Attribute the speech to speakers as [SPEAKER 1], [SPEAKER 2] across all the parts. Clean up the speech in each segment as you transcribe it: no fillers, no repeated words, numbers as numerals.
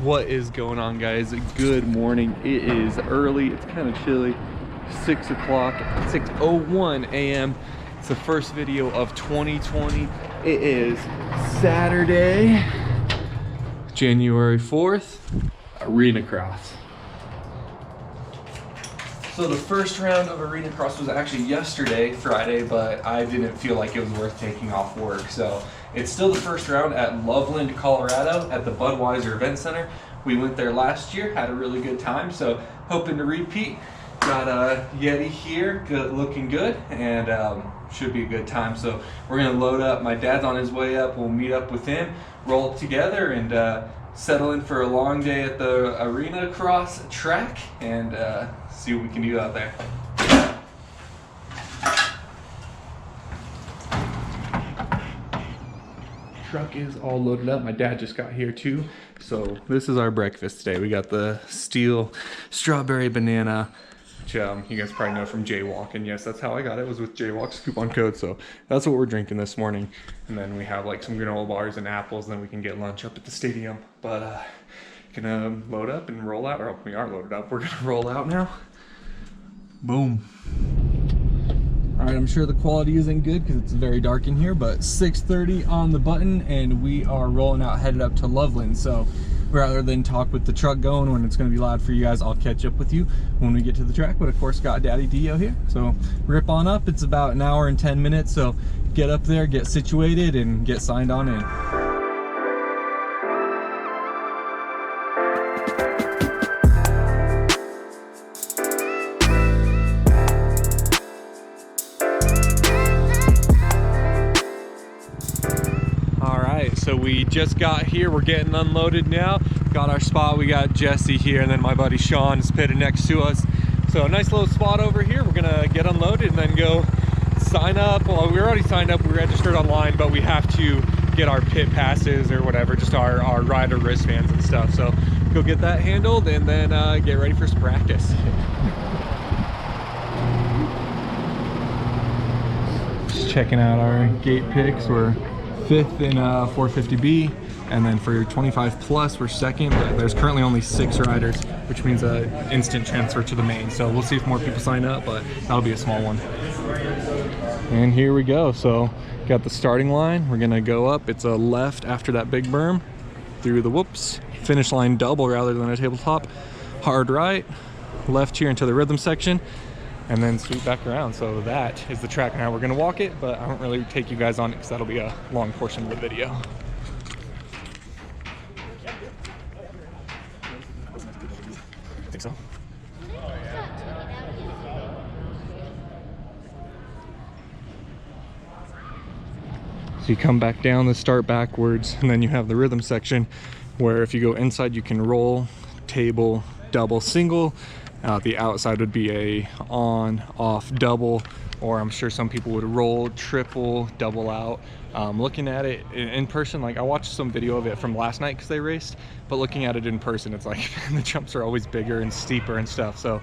[SPEAKER 1] What is going on, guys? Good morning. It is early, it's kind of chilly. 6 o'clock, 6:01 a.m. It's the first video of 2020. It is Saturday, January 4th, Arenacross. So the first round of Arenacross was actually yesterday, Friday, but I didn't feel like it was worth taking off work. So it's still the first round at Loveland, Colorado at the Budweiser Event Center. We went there last year, had a really good time, so hoping to repeat. Got a Yeti here, looking good, and should be a good time. So we're gonna load up. My dad's on his way up. We'll meet up with him, roll it together, and settle in for a long day at the Arenacross track, and see what we can do out there. Truck is all loaded up. My dad just got here too. So this is our breakfast today. We got the Steel strawberry banana, which you guys probably know from Jaywalk. And yes, that's how I got it, was with Jaywalk's coupon code. So that's what we're drinking this morning. And then we have like some granola bars and apples, and then we can get lunch up at the stadium. But gonna load up and roll out, or we are loaded up. We're gonna roll out now. Boom. All right, I'm sure the quality isn't good because it's very dark in here, but 6:30 on the button, and we are rolling out, headed up to Loveland. So rather than talk with the truck going when it's going to be loud for you guys, I'll catch up with you when we get to the track. But of course, got Daddy DeeO here, so rip on up. It's about an hour and 10 minutes, so get up there, get situated, and get signed on in. So we just got here, we're getting unloaded now. Got our spot, we got Jesse here, and then my buddy Sean is pitted next to us. So a nice little spot over here. We're gonna get unloaded and then go sign up. Well, we already signed up, we registered online, but we have to get our pit passes or whatever, just our rider wristbands and stuff. So go get that handled and then get ready for some practice. Just checking out our gate picks. We're 5th in 450B, and then for 25 plus we're 2nd, but there's currently only 6 riders, which means an instant transfer to the main. So we'll see if more people sign up, but that'll be a small one. And here we go. So got the starting line. We're gonna go up. It's a left after that big berm, through the whoops, finish line double rather than a tabletop, hard right, left here into the rhythm section, and then sweep back around. So that is the track. Now we're gonna walk it, but I won't really take you guys on it because that'll be a long portion of the video. I think so. So you come back down the start backwards, and then you have the rhythm section where if you go inside you can roll, table, double, single. The outside would be a on, off, double, or I'm sure some people would roll, triple, double out. Looking at it in person, like I watched some video of it from last night because they raced, but looking at it in person, it's like the jumps are always bigger and steeper and stuff. So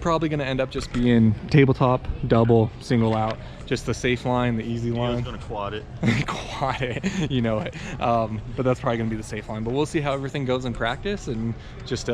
[SPEAKER 1] probably gonna end up just being tabletop, double, single out, just the safe line, the easy line.
[SPEAKER 2] He's gonna quad it.
[SPEAKER 1] Quad it, you know it. But that's probably gonna be the safe line. But we'll see how everything goes in practice and just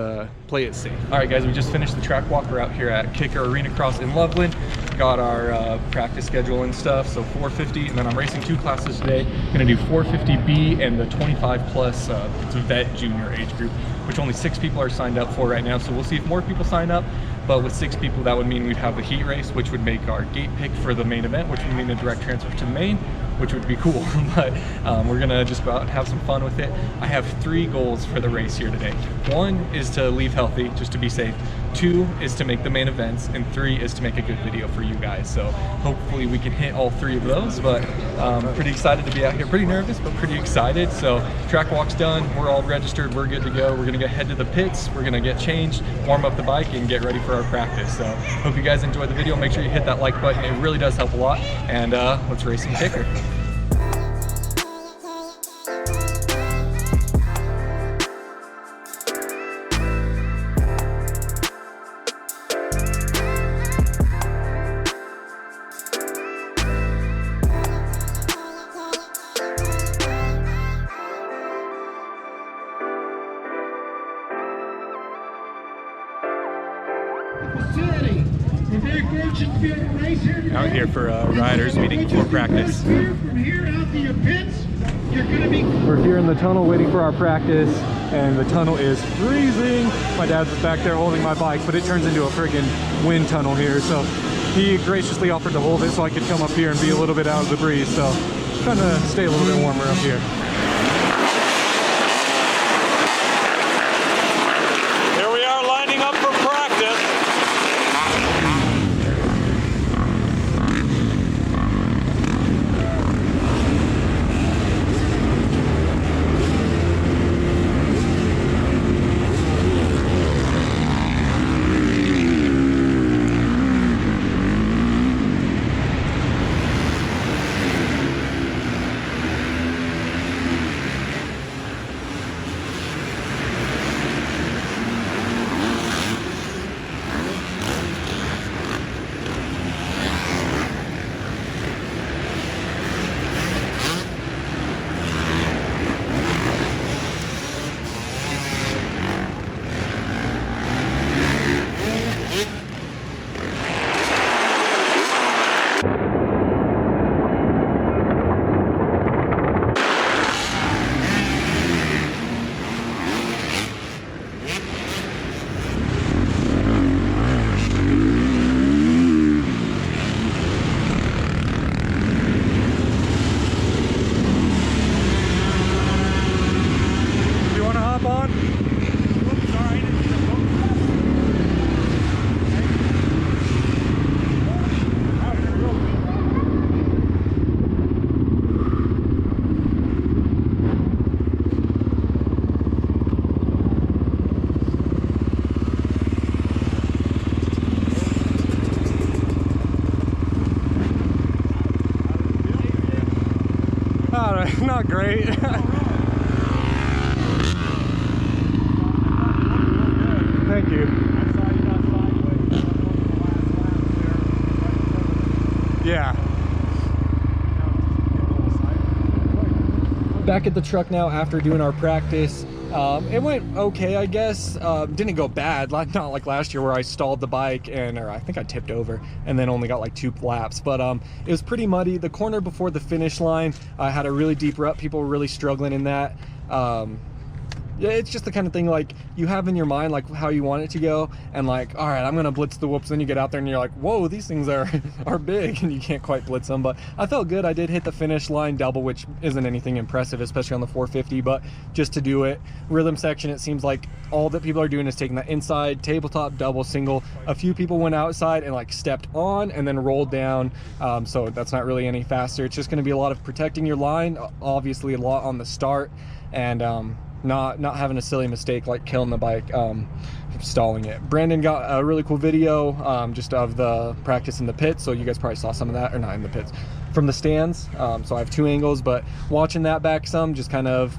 [SPEAKER 1] play it safe. All right, guys, we just finished the track walk. We're out here at Kicker Arenacross in Loveland. Got our practice schedule and stuff. So 450, and then I'm racing 2 classes today. Gonna do 450B and the 25 plus. It's a vet junior age group, which only 6 people are signed up for right now. So we'll see if more people sign up. But with 6 people, that would mean we'd have the heat race, which would make our gate pick for the main event, which would mean a direct transfer to the main, which would be cool. But we're gonna just go out and have some fun with it. I have 3 goals for the race here today. 1 is to leave healthy, just to be safe. 2 is to make the main events, and 3 is to make a good video for you guys. So hopefully we can hit all 3 of those, but pretty excited to be out here. Pretty nervous, but pretty excited. So track walk's done, we're all registered, we're good to go. We're gonna head to the pits, we're gonna get changed, warm up the bike, and get ready for our practice. So hope you guys enjoyed the video. Make sure you hit that like button, it really does help a lot. And let's race some kicker. Out here for riders meeting before practice. We're here in the tunnel waiting for our practice, and the tunnel is freezing. My dad's back there holding my bike, but it turns into a friggin' wind tunnel here, so he graciously offered to hold it so I could come up here and be a little bit out of the breeze, so trying to stay a little bit warmer up here. Here we are lining up for practice. Not great. Thank you. Yeah. Back at the truck now after doing our practice. It went okay, I guess. Didn't go bad, not like last year where I stalled the bike or I think I tipped over and then only got like 2 laps. But it was pretty muddy. The corner before the finish line had a really deep rut. People were really struggling in that. Yeah, it's just the kind of thing like you have in your mind like how you want it to go, and like, all right, I'm gonna blitz the whoops. Then you get out there and you're like, whoa, these things are big, and you can't quite blitz them. But I felt good. I did hit the finish line double, which isn't anything impressive, especially on the 450. But just to do it, rhythm section, it seems like all that people are doing is taking that inside tabletop double single. A few people went outside and like stepped on and then rolled down. So that's not really any faster. It's just going to be a lot of protecting your line, obviously a lot on the start, and not having a silly mistake like killing the bike, stalling it. Brandon got a really cool video just of the practice in the pits, so you guys probably saw some of that, or not in the pits, from the stands. So I have 2 angles, but watching that back some, just kind of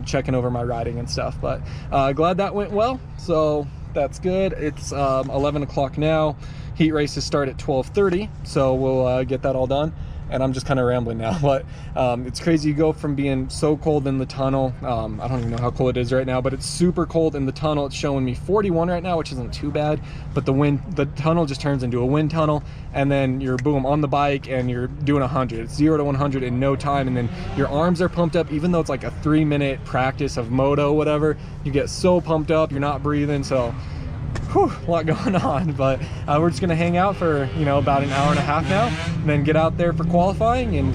[SPEAKER 1] checking over my riding and stuff. But glad that went well, so that's good. It's 11 o'clock now. Heat races start at 12:30, so we'll get that all done. And I'm just kind of rambling now, but it's crazy. You go from being so cold in the tunnel. I don't even know how cold it is right now, but it's super cold in the tunnel. It's showing me 41 right now, which isn't too bad, but the tunnel just turns into a wind tunnel, and then you're boom on the bike and you're doing 100. It's 0 to 100 in no time, and then your arms are pumped up. Even though it's like a 3-minute practice of moto, whatever, you get so pumped up, you're not breathing. So whew, a lot going on, but we're just gonna hang out for about an hour and a half now, and then get out there for qualifying and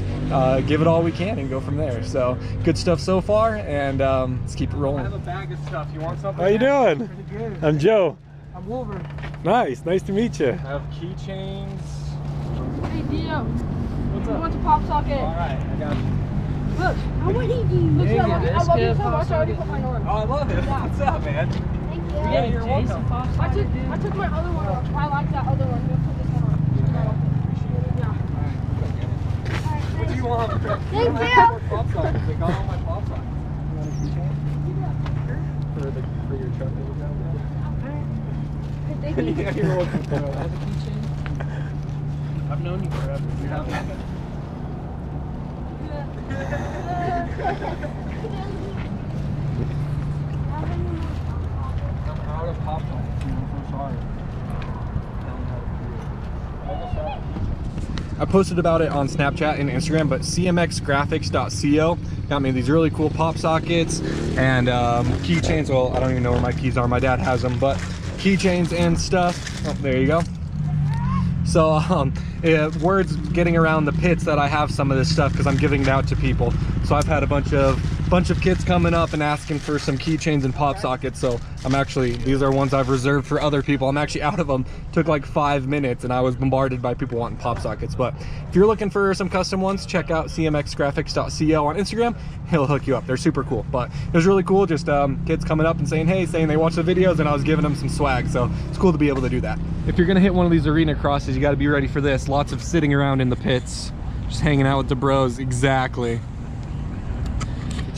[SPEAKER 1] give it all we can and go from there. So good stuff so far, and let's keep it rolling. I have a bag of stuff. You want something? How you doing? Pretty good. I'm Joe. I'm Wolver. Nice to meet you. I have keychains.
[SPEAKER 2] Hey DeeO.
[SPEAKER 1] What's up?
[SPEAKER 2] What's a pop socket?
[SPEAKER 1] All right, I got you.
[SPEAKER 2] Look, how would he do? Look, I love you so much. I already put mine on.
[SPEAKER 1] Oh, I love it. Yeah. What's up, man?
[SPEAKER 2] Yeah,
[SPEAKER 1] you're welcome.
[SPEAKER 2] I took my other one off. I like that other one. We'll put this one on. Yeah.
[SPEAKER 1] What do you want?
[SPEAKER 2] Thank you.
[SPEAKER 1] Pop sockets. They got all my pop sockets. You want a keychain? For your truck that you got?
[SPEAKER 2] Thank you.
[SPEAKER 1] Yeah, you're welcome. I have a keychain. I've known you forever. You have one. I'm out of pop sockets. I'm so sorry. I don't know how to do it. posted about it on Snapchat and Instagram, but cmxgraphics.co got me these really cool pop sockets and keychains. Well, I don't even know where my keys are. My dad has them, but keychains and stuff. Oh, there you go. So word's getting around the pits that I have some of this stuff because I'm giving it out to people. So I've had a bunch of kids coming up and asking for some keychains and pop sockets. So I'm actually, these are ones I've reserved for other people. I'm actually out of them. Took like 5 minutes and I was bombarded by people wanting pop sockets. But if you're looking for some custom ones, check out cmxgraphics.co on Instagram. He'll hook you up. They're super cool. But it was really cool, just kids coming up and saying hey, saying they watch the videos, and I was giving them some swag. So it's cool to be able to do that. If you're gonna hit one of these arena crosses, you got to be ready for this. Lots of sitting around in the pits, just hanging out with the bros. Exactly.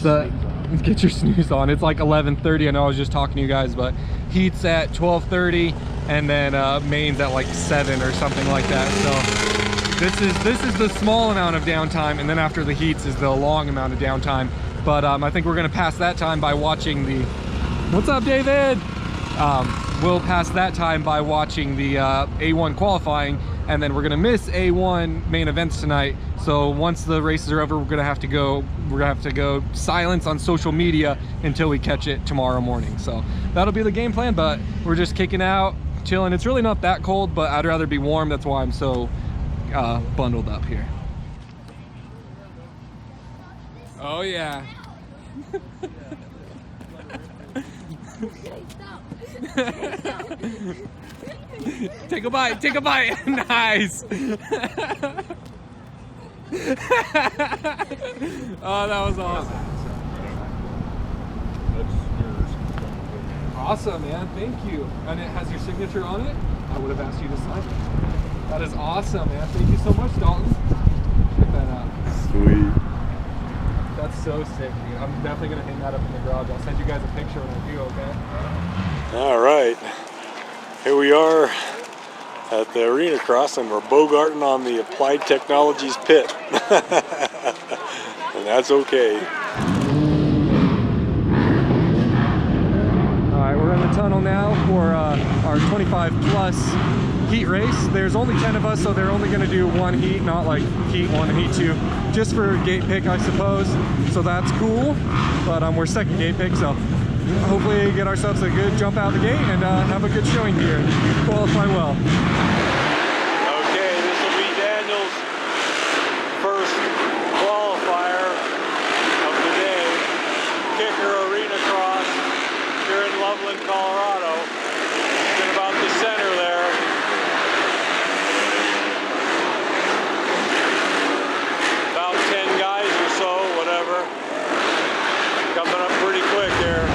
[SPEAKER 1] Get your snooze on. It's like 11:30. I know I was just talking to you guys, but heat's at 12:30, and then main's at like 7 or something like that. So this is the small amount of downtime, and then after the heats is the long amount of downtime. But I think we're gonna pass that time by watching the. What's up, David? We'll pass that time by watching the A1 qualifying, and then we're gonna miss A1 main events tonight. So once the races are over, we're gonna have to go silence on social media until we catch it tomorrow morning. So that'll be the game plan, but we're just kicking out, chilling. It's really not that cold, but I'd rather be warm. That's why I'm so bundled up here. Oh yeah. Take a bite, take a bite. Nice. Oh, that was awesome. Awesome, man. Thank you. And it has your signature on it. I would have asked you to sign it. That is awesome, man. Thank you so much, Dalton. Check that out.
[SPEAKER 3] Sweet.
[SPEAKER 1] That's so sick, dude. I'm definitely gonna hang that up in the garage. I'll send you guys a picture when I do, okay?
[SPEAKER 3] All right. Here we are at the arena cross, and we're bogarting on the Applied Technologies pit. And that's okay.
[SPEAKER 1] All right, we're in the tunnel now for our 25 plus heat race. There's only 10 of us, so they're only going to do one heat, not like heat 1 and heat 2, just for gate pick, I suppose. So that's cool, but we're second gate pick, so hopefully get ourselves a good jump out of the gate and have a good showing here and qualify well.
[SPEAKER 3] Okay, this will be Daniel's first qualifier of the day. Kicker Arenacross here in Loveland, Colorado. In about the center there. About 10 guys or so, whatever. Coming up pretty quick here.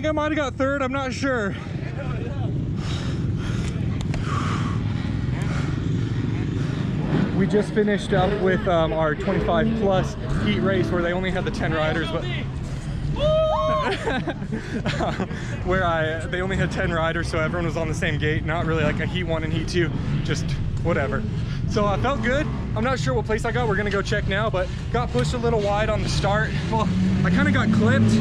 [SPEAKER 1] think I might have got third, I'm not sure. We just finished up with our 25 plus heat race where they only had the 10 riders, but they only had 10 riders, so everyone was on the same gate, not really like a heat 1 and heat 2, just whatever. So I felt good. I'm not sure what place I got. We're gonna go check now, but got pushed a little wide on the start. Well, I kind of got clipped,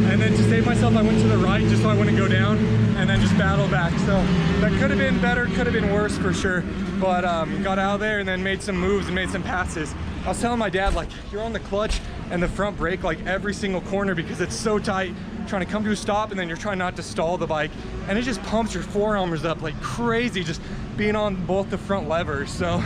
[SPEAKER 1] and then to save myself, I went to the right just so I wouldn't go down, and then just battled back. So that could have been better, could have been worse for sure, but got out there and then made some moves and made some passes. I was telling my dad, like, you're on the clutch and the front brake like every single corner because it's so tight, trying to come to a stop, and then you're trying not to stall the bike, and it just pumps your forearms up like crazy just being on both the front levers. So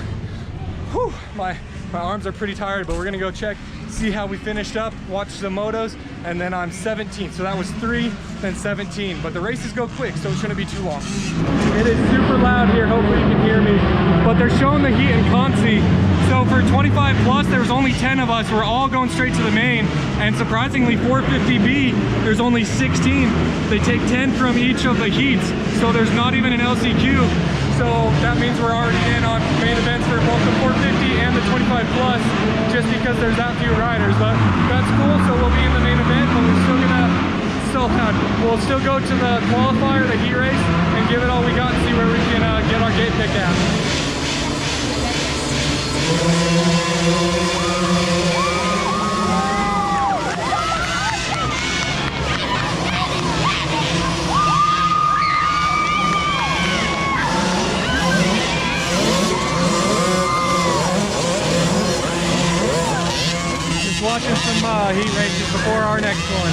[SPEAKER 1] whew, my arms are pretty tired, but we're gonna go check, see how we finished up, watch the motos, and then I'm 17. So that was 3, then 17. But the races go quick, so it shouldn't be too long. It is super loud here, hopefully you can hear me. But they're showing the heat in Concy. So for 25 plus, there's only 10 of us. We're all going straight to the main. And surprisingly, 450B, there's only 16. They take 10 from each of the heats. So there's not even an LCQ. So that means we're already in on main events for both the 450 and the 25 plus, just because there's that few riders. But that's cool, so we'll be in the main event, but we're still we'll still go to the qualifier, the heat race, and give it all we got and see where we can get our gate picked at. Watching some heat races before our next one.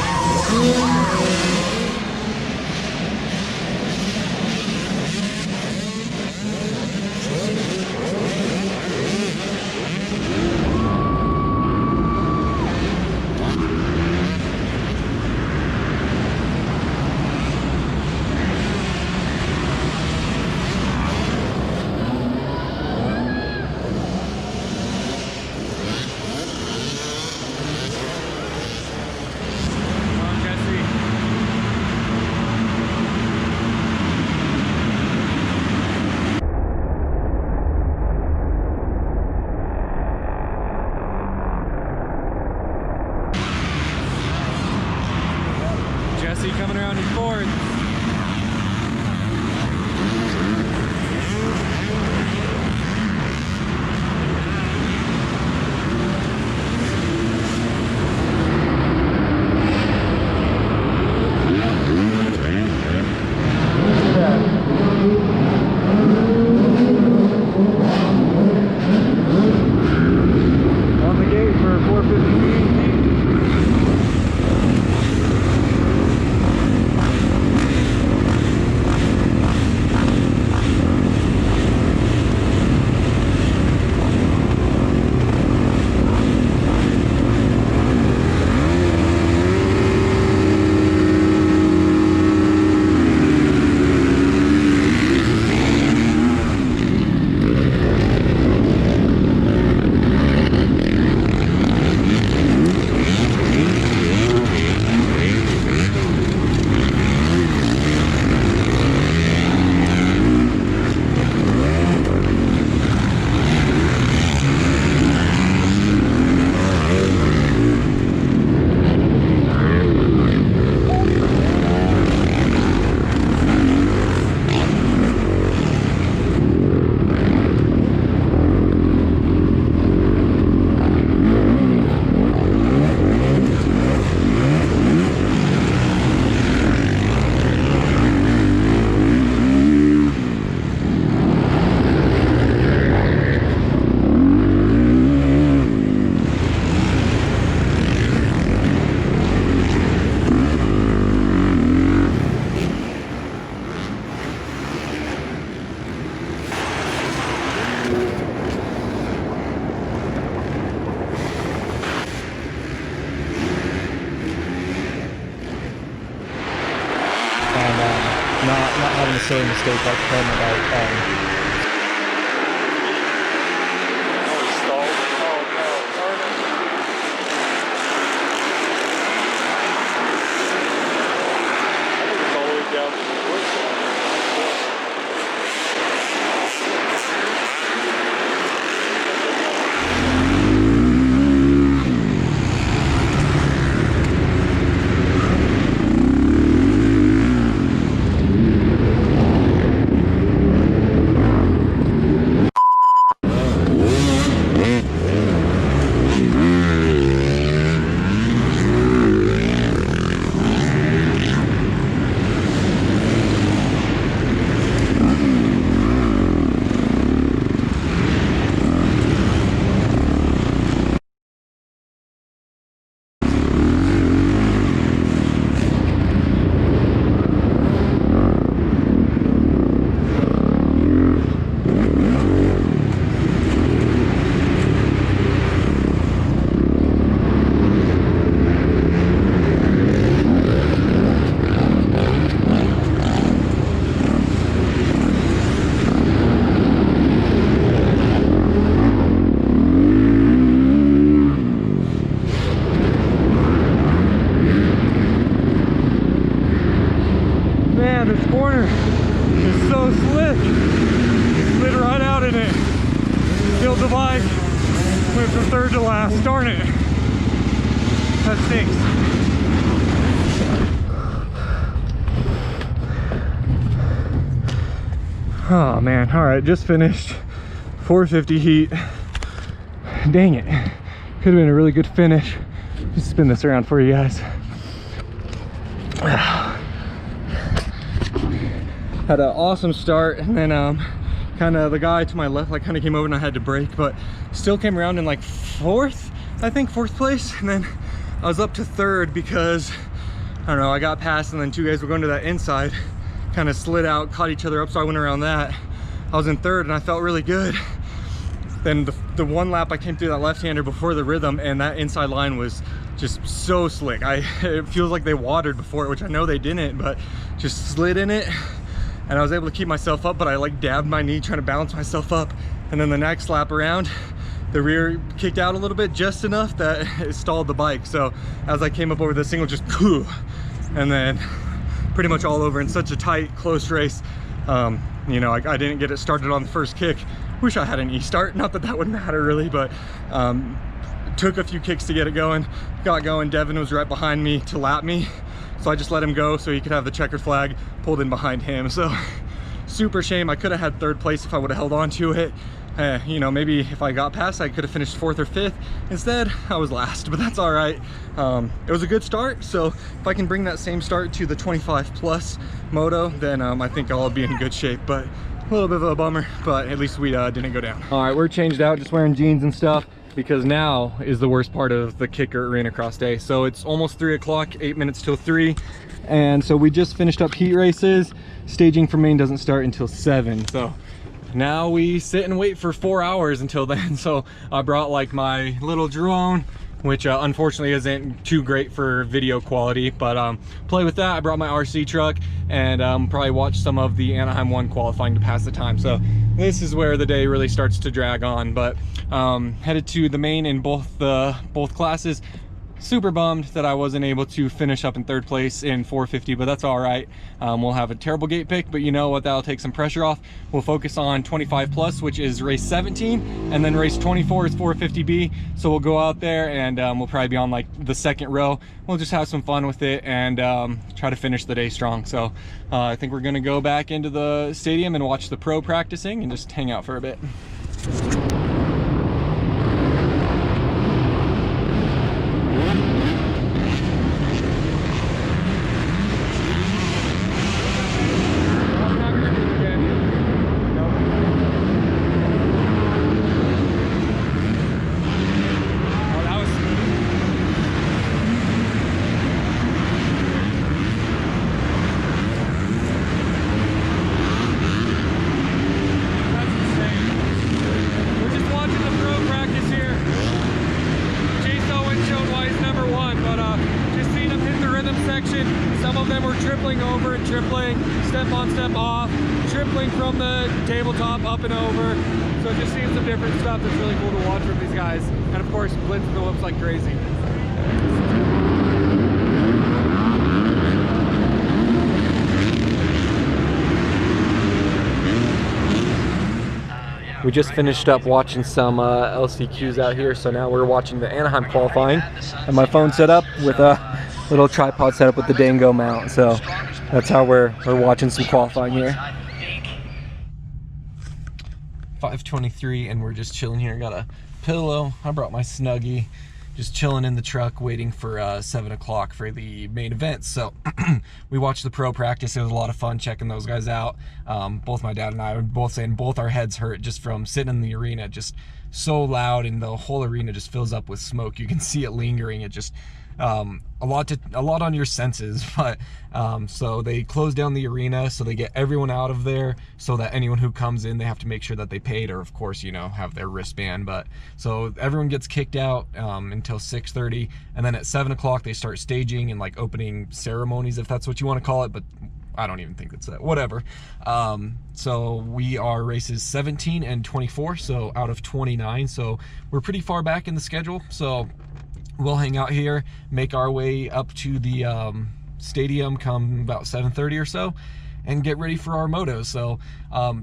[SPEAKER 1] Coming around in fourth. On the gate for 450. not having the silly mistake like talking about Man, this corner is so slick. Slid right out in it. Killed the bike. Went from third to last. Darn it. That stinks. Oh man, all right, just finished 450 heat. Dang it, could have been a really good finish. Just spin this around for you guys. Had an awesome start, and then kind of the guy to my left like kind of came over and I had to brake, but still came around in like fourth place, and then I was up to third because I don't know, I got past, and then two guys were going to that inside, kind of slid out, caught each other up, so I went around that. I was in third and I felt really good. Then the one lap I came through that left-hander before the rhythm, and that inside line was just so slick. It feels like they watered before it, which I know they didn't, but just slid in it, and I was able to keep myself up, but I like dabbed my knee trying to balance myself up. And then the next lap around, the rear kicked out a little bit, just enough that it stalled the bike. So as I came up over the single, just and then pretty much all over in such a tight, close race. You know, I didn't get it started on the first kick. Wish I had an e-start, not that that would matter really, but took a few kicks to get it going. Got going, Devin was right behind me to lap me, so I just let him go so he could have the checkered flag, pulled in behind him. So super shame. I could have had third place if I would have held on to it. You know, maybe if I got past, I could have finished fourth or fifth. Instead, I was last, but that's all right. It was a good start, so if I can bring that same start to the 25 plus moto, then I think I'll be in good shape. But a little bit of a bummer, but at least we didn't go down. All right, we're changed out, just wearing jeans and stuff, because now is the worst part of the Kicker Arenacross day. So it's almost 3 o'clock, 8 minutes till 3. And so we just finished up heat races. Staging for main doesn't start until 7. So now we sit and wait for 4 hours until then. So I brought like my little drone, which unfortunately isn't too great for video quality, but play with that. I brought my RC truck, and probably watch some of the Anaheim 1 qualifying to pass the time. So this is where the day really starts to drag on, but headed to the main in both classes. Super bummed that I wasn't able to finish up in third place in 450, but that's all right. We'll have a terrible gate pick, but you know what, that'll take some pressure off. We'll focus on 25 plus, which is race 17, and then race 24 is 450B. So we'll go out there, and we'll probably be on like the second row. We'll just have some fun with it and try to finish the day strong. So I think we're gonna go back into the stadium and watch the pro practicing and just hang out for a bit. Up and over, so just seeing some different stuff that's really cool to watch from these guys, and of course blitzing the whoops like crazy. We just finished up watching some LCQs out here, so now we're watching the Anaheim qualifying, and my phone set up with a little tripod set up with the Dango mount, so that's how we're watching some qualifying here. 5:23, and we're just chilling here. Got a pillow. I brought my Snuggie. Just chilling in the truck, waiting for 7 o'clock for the main event. So we watched the pro practice. It was a lot of fun checking those guys out. Both my dad and I were both saying both our heads hurt just from sitting in the arena. Just so loud, and the whole arena just fills up with smoke. You can see it lingering. It just a lot on your senses. But so they close down the arena, so they get everyone out of there, so that anyone who comes in, they have to make sure that they paid, or of course, you know, have their wristband. But so everyone gets kicked out until 6:30, and then at 7 o'clock they start staging and like opening ceremonies, if that's what you want to call it, but I don't even think it's that, whatever. So we are races 17 and 24, so out of 29, so we're pretty far back in the schedule. So we'll hang out here, make our way up to the stadium come about 7:30 or so and get ready for our motos. So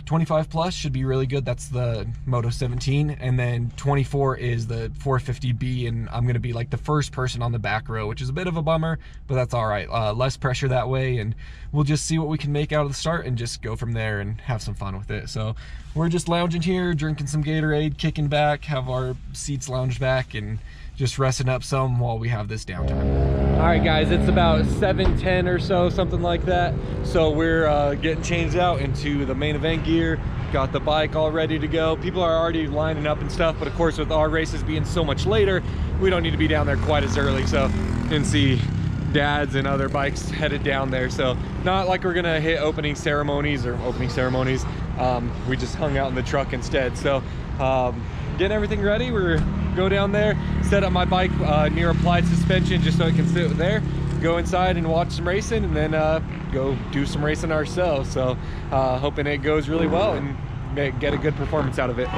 [SPEAKER 1] 25 plus should be really good. That's the Moto 17, and then 24 is the 450B, and I'm gonna be like the first person on the back row, which is a bit of a bummer, but that's all right. Less pressure that way, and we'll just see what we can make out of the start and just go from there and have some fun with it. So we're just lounging here, drinking some Gatorade, kicking back, have our seats lounged back, and just resting up some while we have this downtime. All right, guys, it's about 7:10 or so, something like that. So we're getting changed out into the main event gear. Got the bike all ready to go. People are already lining up and stuff, but of course with our races being so much later, we don't need to be down there quite as early. So you can see dads and other bikes headed down there. So not like we're gonna hit opening ceremonies. We just hung out in the truck instead. So getting everything ready. We're go down there, set up my bike near applied suspension just so it can sit there, go inside and watch some racing, and then go do some racing ourselves. So hoping it goes really well and get a good performance out of it.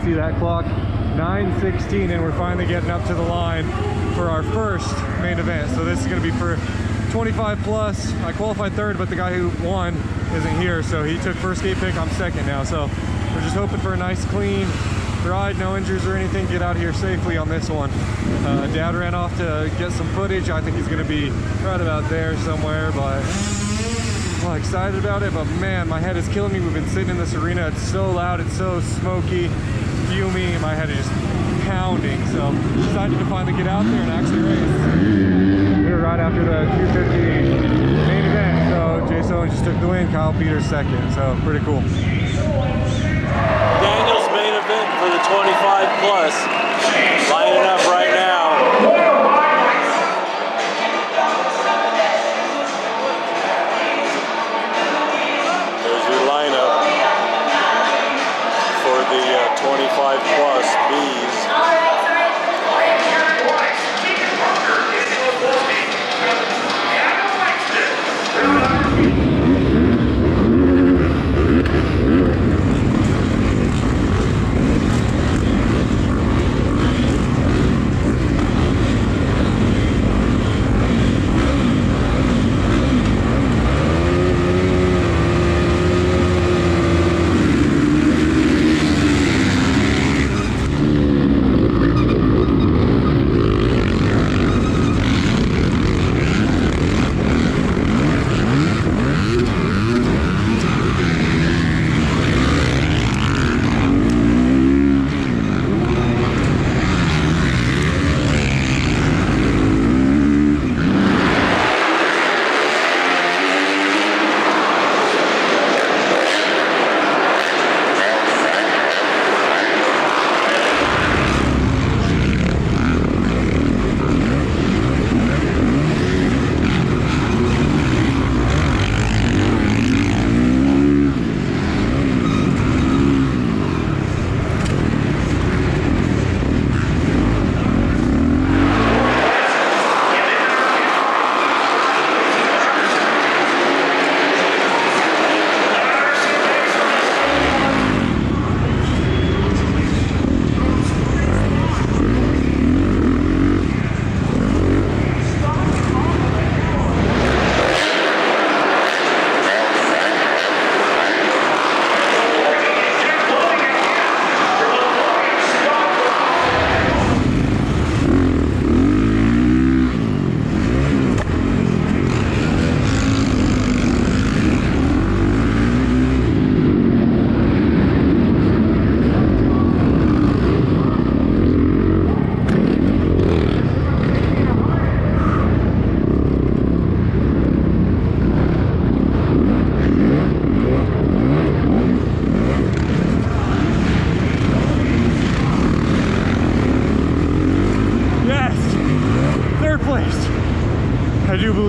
[SPEAKER 1] See that clock, 9:16, and we're finally getting up to the line for our first main event. So this is going to be for 25 plus. I qualified third, but the guy who won isn't here, so he took first gate pick. I'm second now, so we're just hoping for a nice clean ride, no injuries or anything, get out here safely on this one. Dad ran off to get some footage. I think he's going to be right about there somewhere, but I'm excited about it. But man, my head is killing me. We've been sitting in this arena. It's so loud, it's so smoky, fuming, and my head is just pounding. So decided to finally get out there and actually race. We were right after the 250 main event, so Jason Owens just took the win, Kyle Peters second, so pretty cool.
[SPEAKER 3] Daniel's main event for the 25 plus, lining up right now. Lineup for the 25 plus Bs.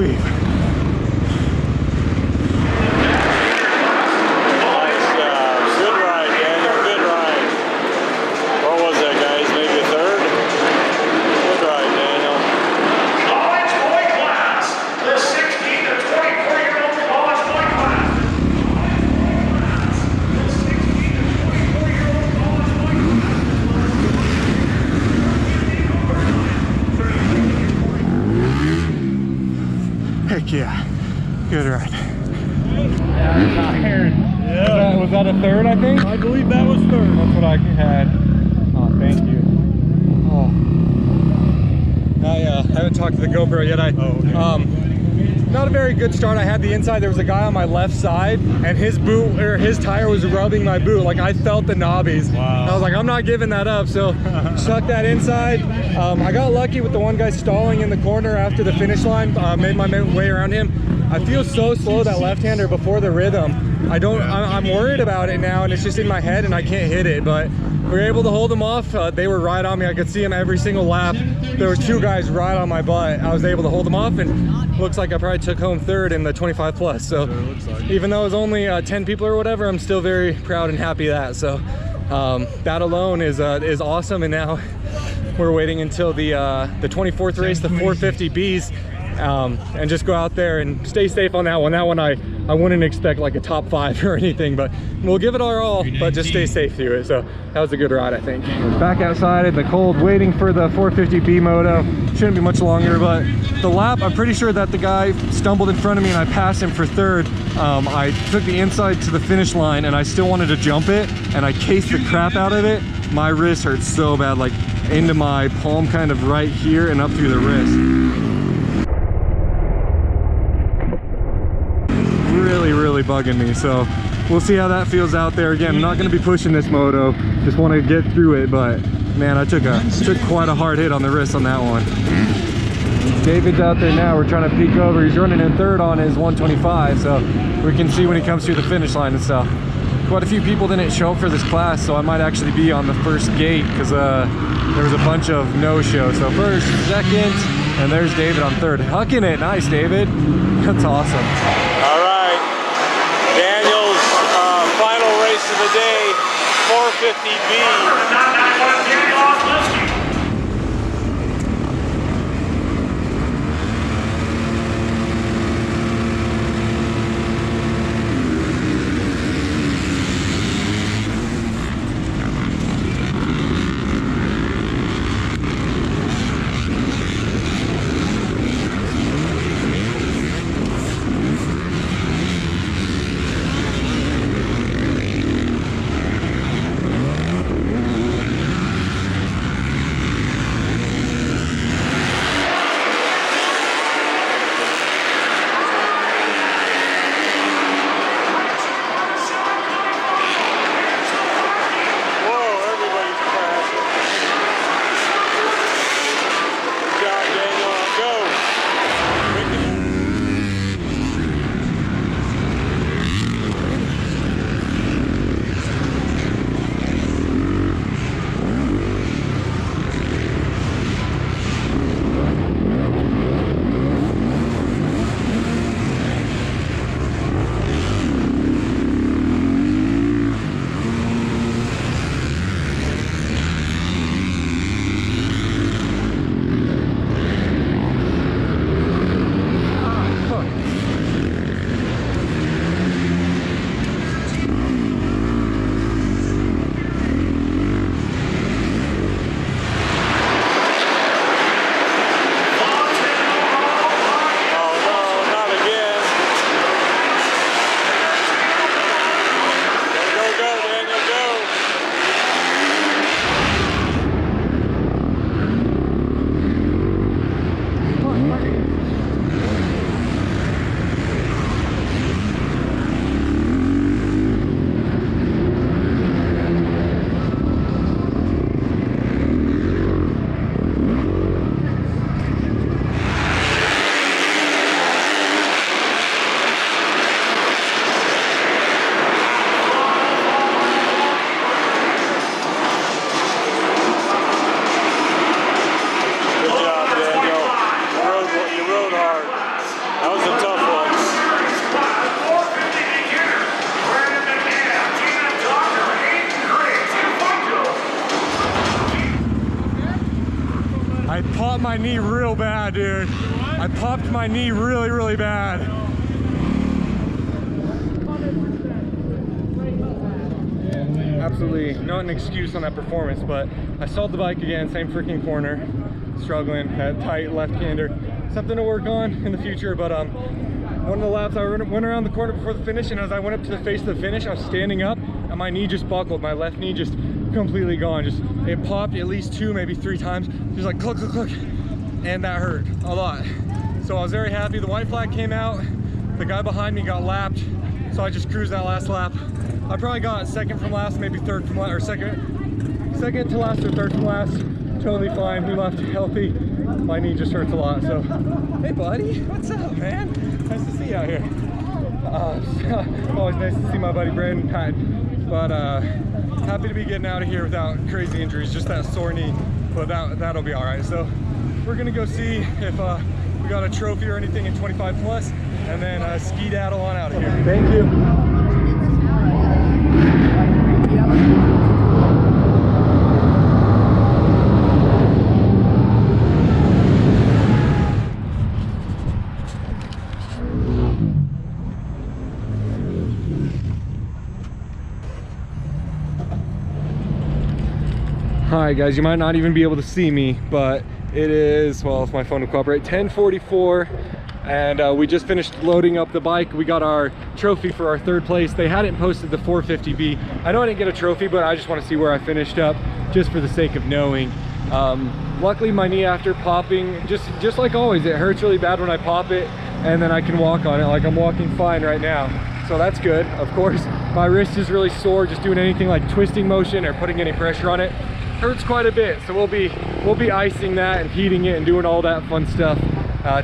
[SPEAKER 1] believe.
[SPEAKER 3] Good ride, Daniel. Good ride. What was that, guys? Maybe a third? Good ride, Daniel.
[SPEAKER 4] College boy class. The 16 to 24-year-old college boy class. The 16 to 24-year-old college boy class.
[SPEAKER 1] Heck yeah. Good ride. Yeah. Was that a third, I think?
[SPEAKER 3] I believe that was third.
[SPEAKER 1] That's what I had. Oh, thank you. Oh. I haven't talked to the GoPro yet. Not a very good start. I had the inside. There was a guy on my left side, and his boot or his tire was rubbing my boot. Like I felt the knobbies.
[SPEAKER 3] Wow.
[SPEAKER 1] I was like, I'm not giving that up. So stuck that inside. I got lucky with the one guy stalling in the corner after the finish line. Made my way around him. I feel so slow, that left-hander, before the rhythm. I'm worried about it now, and it's just in my head and I can't hit it, but we were able to hold them off. They were right on me. I could see them every single lap. There were two guys right on my butt. I was able to hold them off, and looks like I probably took home third in the 25 plus. So even though it was only 10 people or whatever, I'm still very proud and happy of that. So that alone is awesome. And now we're waiting until the 24th race, the 450Bs. And just go out there and stay safe on that one. That one I wouldn't expect like a top 5 or anything, but we'll give it our all, but just stay safe through it. So that was a good ride, I think. Back outside in the cold, waiting for the 450B moto. Shouldn't be much longer, but the lap, I'm pretty sure that the guy stumbled in front of me and I passed him for third. I took the inside to the finish line and I still wanted to jump it, and I cased the crap out of it. My wrist hurts so bad, like into my palm, kind of right here and up through the wrist. Really bugging me, so we'll see how that feels out there. Again, I'm not going to be pushing this moto, just want to get through it, but man, I took quite a hard hit on the wrist on that one. David's out there now. We're trying to peek over. He's running in third on his 125, so we can see when he comes through the finish line and stuff. Quite a few people didn't show up for this class, so I might actually be on the first gate because there was a bunch of no-show. So first, second, and there's David on third. Hucking it. Nice, David. That's awesome.
[SPEAKER 3] All right. Daniel's final race of the day, 450B.
[SPEAKER 1] my knee real bad, dude. I popped my knee really, really bad. Absolutely not an excuse on that performance, but I stalled the bike again, same freaking corner, struggling, that tight left-hander. Something to work on in the future, but one of the laps I went around the corner before the finish, and as I went up to the face of the finish, I was standing up and my knee just buckled. My left knee just completely gone. Just it popped at least 2, maybe 3 times. Just like cluck, cluck, cluck, and that hurt a lot. So I was very happy. The white flag came out. The guy behind me got lapped, so I just cruised that last lap. I probably got second from last, maybe third from last, or second to last or third from last. Totally fine. We left healthy. My knee just hurts a lot. So, hey buddy, what's up, man? Nice to see you out here. Always nice to see my buddy Brandon Pat. But happy to be getting out of here without crazy injuries. Just that sore knee, but that'll be all right. So we're gonna go see if we got a trophy or anything in 25 plus, and then ski-daddle on out of here. Thank you. Alright guys, you might not even be able to see me, but it is, well, if my phone will cooperate, 10:44, and we just finished loading up the bike. We got our trophy for our 3rd place. They hadn't posted the 450B. I know I didn't get a trophy, but I just want to see where I finished up, just for the sake of knowing. Luckily my knee, after popping, just like always, it hurts really bad when I pop it, and then I can walk on it. Like I'm walking fine right now, so that's good. Of course, my wrist is really sore just doing anything like twisting motion or putting any pressure on it. Hurts quite a bit, so we'll be icing that and heating it and doing all that fun stuff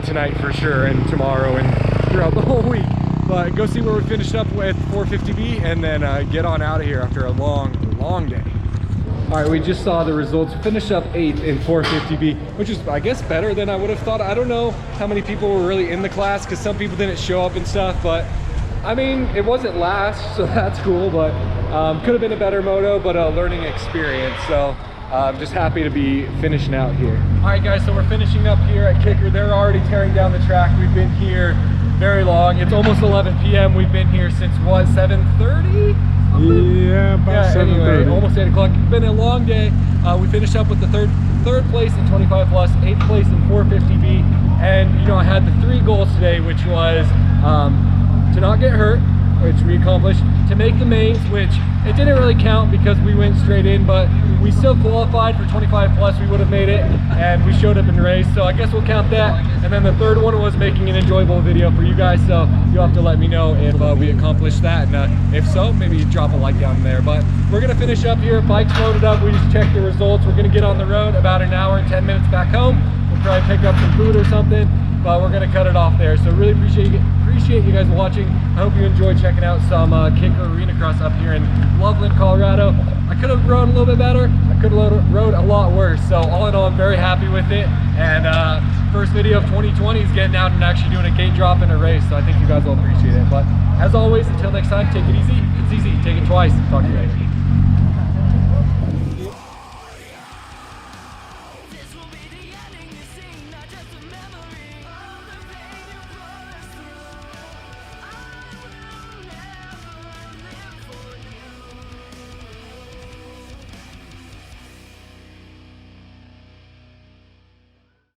[SPEAKER 1] tonight for sure, and tomorrow and throughout the whole week. But go see where we finished up with 450B, and then get on out of here after a long day. All right, we just saw the results. Finished up 8th in 450B, which is, I guess, better than I would have thought. I don't know how many people were really in the class, because some people didn't show up and stuff, but I mean, it wasn't last, so that's cool, but could have been a better moto, but a learning experience. So I'm just happy to be finishing out here. All right guys, so we're finishing up here at Kicker. They're already tearing down the track. We've been here very long. It's almost 11 p.m. We've been here since what, 7:30?
[SPEAKER 5] Yeah, about 7:30.
[SPEAKER 1] Anyway, almost 8 o'clock. It's been a long day. We finished up with the third place in 25 plus, 8th place in 450B, and you know, I had the 3 goals today, which was to not get hurt, which we accomplished, to make the mains, which it didn't really count because we went straight in, but we still qualified for 25 plus. We would have made it, and we showed up in the race, so I guess we'll count that. And then the 3rd one was making an enjoyable video for you guys, so you'll have to let me know if we accomplished that, and if so, maybe drop a like down there. But we're gonna finish up here. Bike's loaded up. We just checked the results. We're gonna get on the road about an hour and 10 minutes back home. We'll probably pick up some food or something, but we're gonna cut it off there. So really appreciate you guys watching. I hope you enjoyed checking out some Kicker Arenacross up here in Loveland, Colorado. I could have rode a little bit better. I could have rode a lot worse. So all in all, I'm very happy with it. And first video of 2020 is getting out and actually doing a gate drop in a race. So I think you guys will appreciate it. But as always, until next time, take it easy. It's easy. Take it twice. Talk to you guys.